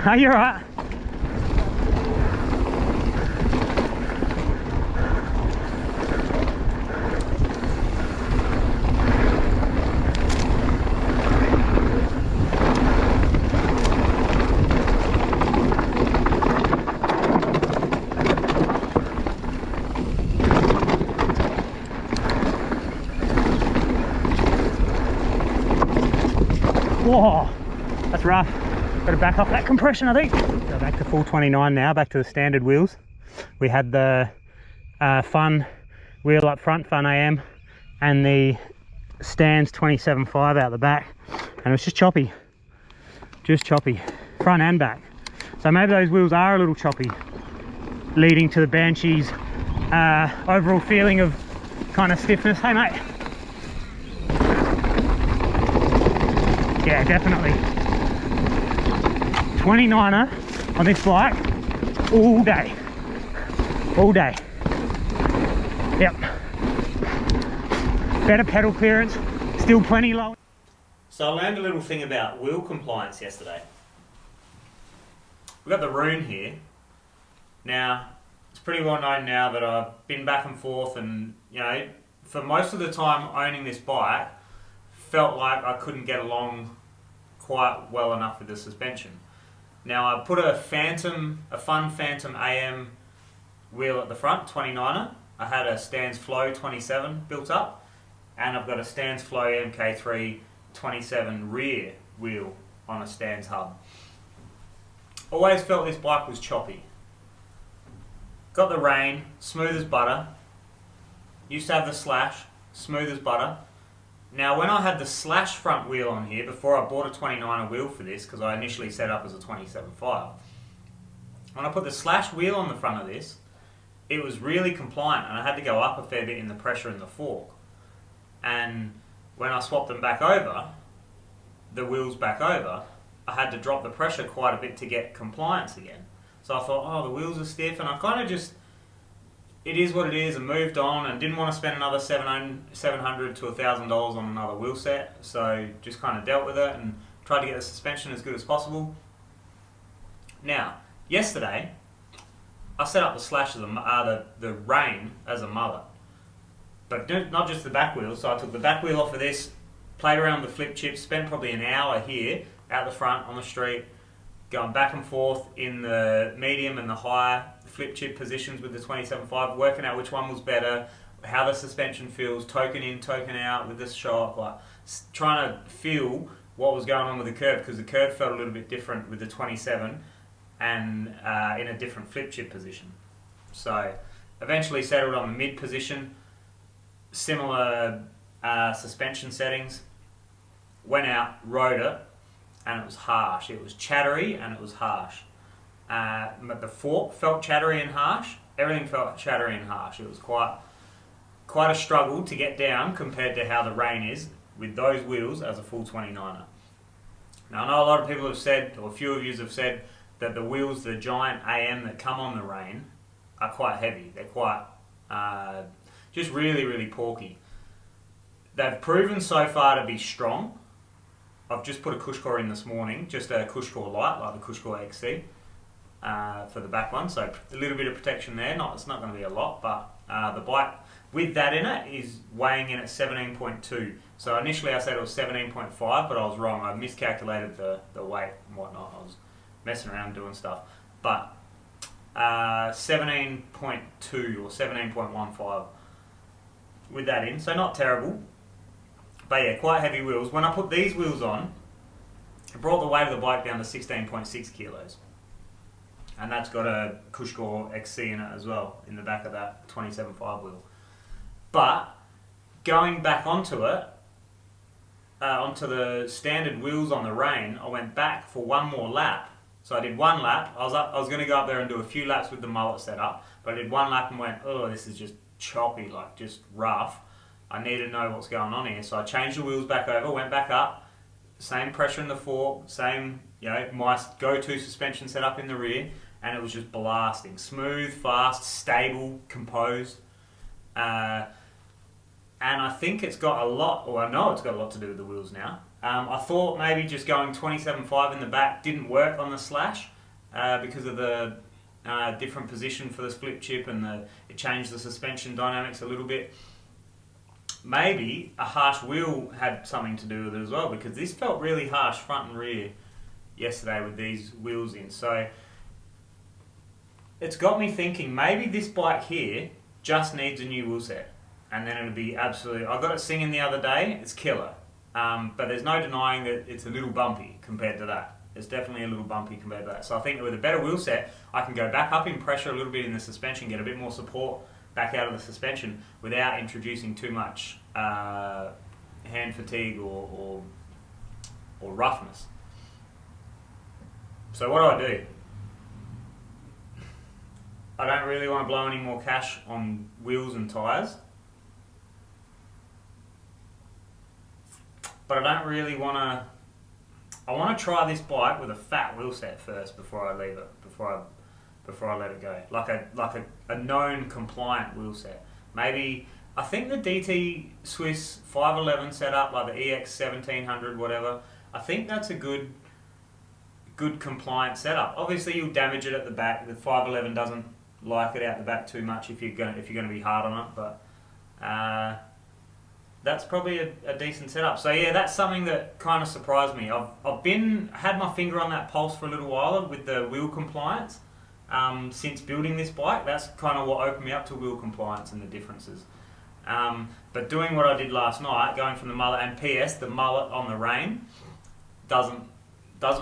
Oh, you're right. Whoa, that's rough. Got to back off that compression, I think. Go back to full 29 now, back to the standard wheels. We had the Fun wheel up front, Fun AM, and the Stans 27.5 out the back, and it was just choppy, front and back. So maybe those wheels are a little choppy, leading to the Banshee's overall feeling of kind of stiffness. Hey mate. Yeah, definitely. 29er on this bike all day. All day. Yep. Better pedal clearance, still plenty low. So I learned a little thing about wheel compliance yesterday. We've got the Rune here. Now, it's pretty well known now that I've been back and forth, and you know, for most of the time owning this bike, felt like I couldn't get along quite well enough with the suspension. Now I put a Fun Phantom AM wheel at the front, 29er. I had a Stans Flow 27 built up, and I've got a Stans Flow MK3 27 rear wheel on a Stans hub. Always felt this bike was choppy. Got the Rain, smooth as butter. Used to have the Slash, smooth as butter. Now when I had the Slash front wheel on here, before I bought a 29er wheel for this, because I initially set up as a 27.5, when I put the Slash wheel on the front of this, it was really compliant, and I had to go up a fair bit in the pressure in the fork. And when I swapped them back over, the wheels back over, I had to drop the pressure quite a bit to get compliance again. So I thought, oh, the wheels are stiff, and I kind of just, it is what it is, and moved on, and didn't want to spend another $700 to $1,000 on another wheel set, so just kind of dealt with it and tried to get the suspension as good as possible. Now, yesterday, I set up the Slash as the Rain as a mullet, but not just the back wheel. So I took the back wheel off of this, played around with the flip chips, spent probably an hour here out the front on the street, going back and forth in the medium and the high flip chip positions with the 27.5, working out which one was better, how the suspension feels, token in, token out with this shock, like trying to feel what was going on with the curve, because the curve felt a little bit different with the 27 and in a different flip chip position. So eventually settled on the mid position, similar suspension settings, went out, rode it, and it was harsh. It was chattery and it was harsh. But the fork felt chattery and harsh. Everything felt chattery and harsh. It was quite a struggle to get down compared to how the Rain is with those wheels as a full 29er. Now I know a lot of people have said, or a few of you have said, that the wheels, the giant AM that come on the Rain, are quite heavy. They're quite, just really, really porky. They've proven so far to be strong. I've just put a Cushcore in this morning, just a Cushcore Light, like the Cushcore XC, for the back one. So a little bit of protection there. It's not going to be a lot, but the bike with that in it is weighing in at 17.2. So initially I said it was 17.5, but I was wrong. I miscalculated the weight and whatnot. I was messing around doing stuff. But 17.2 or 17.15 with that in. So not terrible. But yeah, quite heavy wheels. When I put these wheels on, it brought the weight of the bike down to 16.6 kilos. And that's got a Cushcore XC in it as well, in the back of that 27.5 wheel. But going back onto it, onto the standard wheels on the Rain, I went back for one more lap. So I did one lap. I was going to go up there and do a few laps with the mullet setup, but I did one lap and went, oh, this is just choppy, like just rough. I need to know what's going on here. So I changed the wheels back over, went back up, same pressure in the fork, same, you know, my go-to suspension setup in the rear, and it was just blasting. Smooth, fast, stable, composed. And I think it's got a lot, or I know it's got a lot to do with the wheels now. I thought maybe just going 27.5 in the back didn't work on the Slash, because of the different position for the split chip, and it changed the suspension dynamics a little bit. Maybe a harsh wheel had something to do with it as well, because this felt really harsh front and rear yesterday with these wheels in. So it's got me thinking maybe this bike here just needs a new wheel set, and then it'll be absolutely... I got it singing the other day, it's killer. But there's no denying that it's a little bumpy compared to that. It's definitely a little bumpy compared to that. So I think with a better wheel set, I can go back up in pressure a little bit in the suspension, get a bit more support back out of the suspension without introducing too much hand fatigue or roughness. So what do? I don't really want to blow any more cash on wheels and tyres, but I don't really want to... I want to try this bike with a fat wheel set first before I leave it, before I let it go. Like a known compliant wheel set. Maybe, I think the DT Swiss 511 setup, like the EX 1700, whatever, I think that's a good compliant setup. Obviously you'll damage it at the back. The 511 doesn't like it out the back too much if you're going to be hard on it, but that's probably a decent setup. So yeah, that's something that kind of surprised me. I've had my finger on that pulse for a little while with the wheel compliance since building this bike. That's kind of what opened me up to wheel compliance and the differences. But doing what I did last night, going from the mullet, and PS, the mullet on the Rain doesn't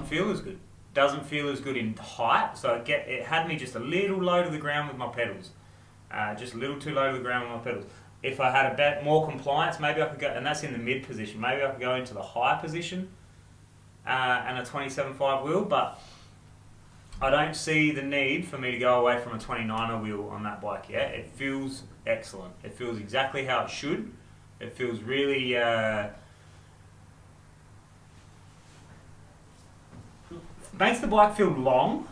feel as good. Doesn't feel as good in height, so it had me just a little low to the ground with my pedals. Just a little too low to the ground with my pedals. If I had a bit more compliance, maybe I could go, and that's in the mid position, maybe I could go into the high position and a 27.5 wheel, but I don't see the need for me to go away from a 29er wheel on that bike yet. It feels excellent. It feels exactly how it should. It feels really... makes the bike feel long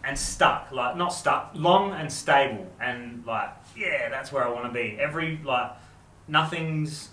and stuck, like not stuck, long and stable, and like, yeah, that's where I want to be. Nothing's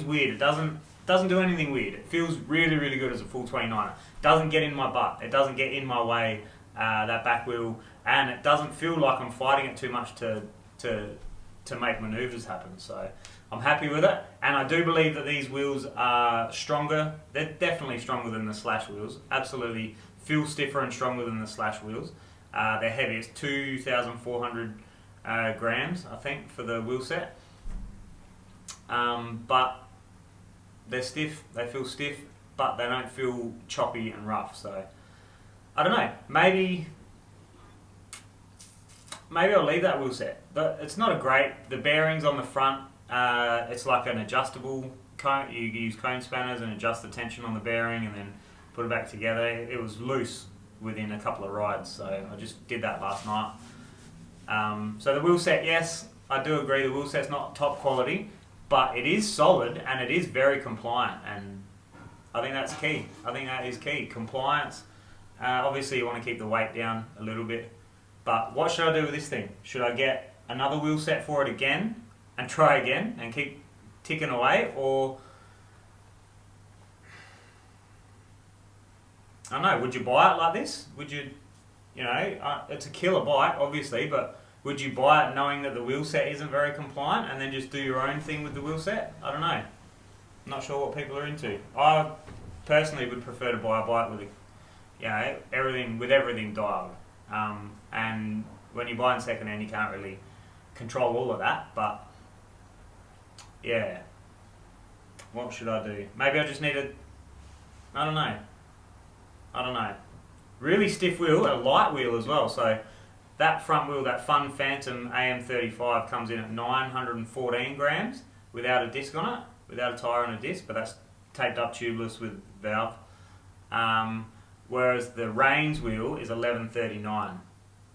weird. It doesn't do anything weird. It feels really, really good as a full 29er. Doesn't get in my butt. It doesn't get in my way, that back wheel, and it doesn't feel like I'm fighting it too much to make manoeuvres happen. So I'm happy with it, and I do believe that these wheels are stronger. They're definitely stronger than the Slash wheels. Absolutely feel stiffer and stronger than the Slash wheels. They're heavy. It's 2,400 grams, I think, for the wheel set. But they're stiff. They feel stiff, but they don't feel choppy and rough. So I don't know. Maybe I'll leave that wheel set. It's not a great... The bearings on the front, it's like an adjustable cone. You use cone spanners and adjust the tension on the bearing and then put it back together. It was loose within a couple of rides, so I just did that last night. So the wheel set, yes, I do agree the wheel set's not top quality, but it is solid and it is very compliant, and I think that's key. I think that is key. Compliance. Obviously you want to keep the weight down a little bit, but what should I do with this thing? Should I get another wheel set for it again and try again and keep ticking away, or... I don't know, would you buy it like this? Would you, it's a killer bike, obviously, but would you buy it knowing that the wheel set isn't very compliant and then just do your own thing with the wheel set? I don't know. I'm not sure what people are into. I personally would prefer to buy a bike with everything dialed. And when you buy in second hand, you can't really control all of that, but yeah. What should I do? Maybe I just need I don't know. Really stiff wheel, a light wheel as well. So that front wheel, that Fun Phantom AM35 comes in at 914 grams without a disc on it, without a tyre and a disc, but that's taped up tubeless with valve. Whereas the Reigns wheel is 1139.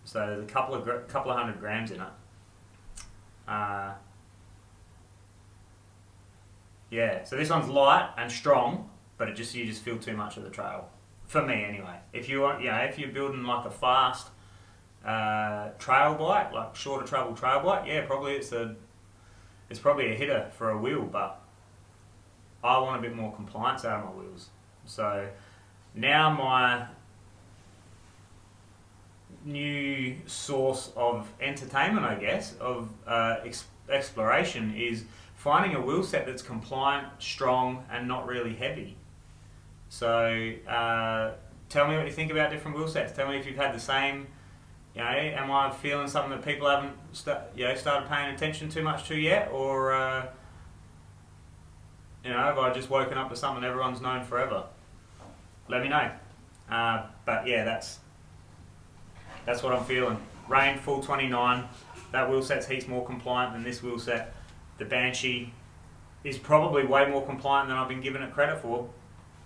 So there's a couple of hundred grams in it. Yeah, so this one's light and strong, but you just feel too much of the trail. For me, anyway. If you want, if you're building like a fast trail bike, like shorter travel trail bike, yeah, probably it's probably a hitter for a wheel. But I want a bit more compliance out of my wheels. So now new source of entertainment, I guess, of exploration is finding a wheel set that's compliant, strong, and not really heavy. So tell me what you think about different wheel sets. Tell me if you've had the same. Am I feeling something that people haven't started paying attention too much to yet, or have I just woken up to something everyone's known forever? Let me know. But yeah, that's what I'm feeling. Rain full 29. That wheel set's heaps more compliant than this wheel set. The Banshee is probably way more compliant than I've been giving it credit for,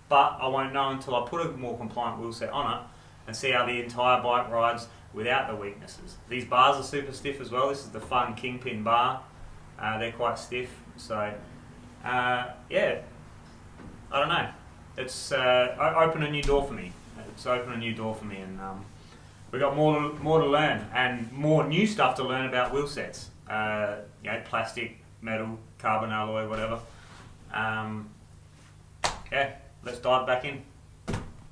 but I won't know until I put a more compliant wheel set on it and see how the entire bike rides without the weaknesses. These bars are super stiff as well. This is the Fun Kingpin bar. They're quite stiff. So yeah, I don't know. It's opened a new door for me. It's opened a new door for me, and we've got more to learn and more new stuff to learn about wheel sets. Plastic, metal, carbon alloy, whatever. Yeah, let's dive back in.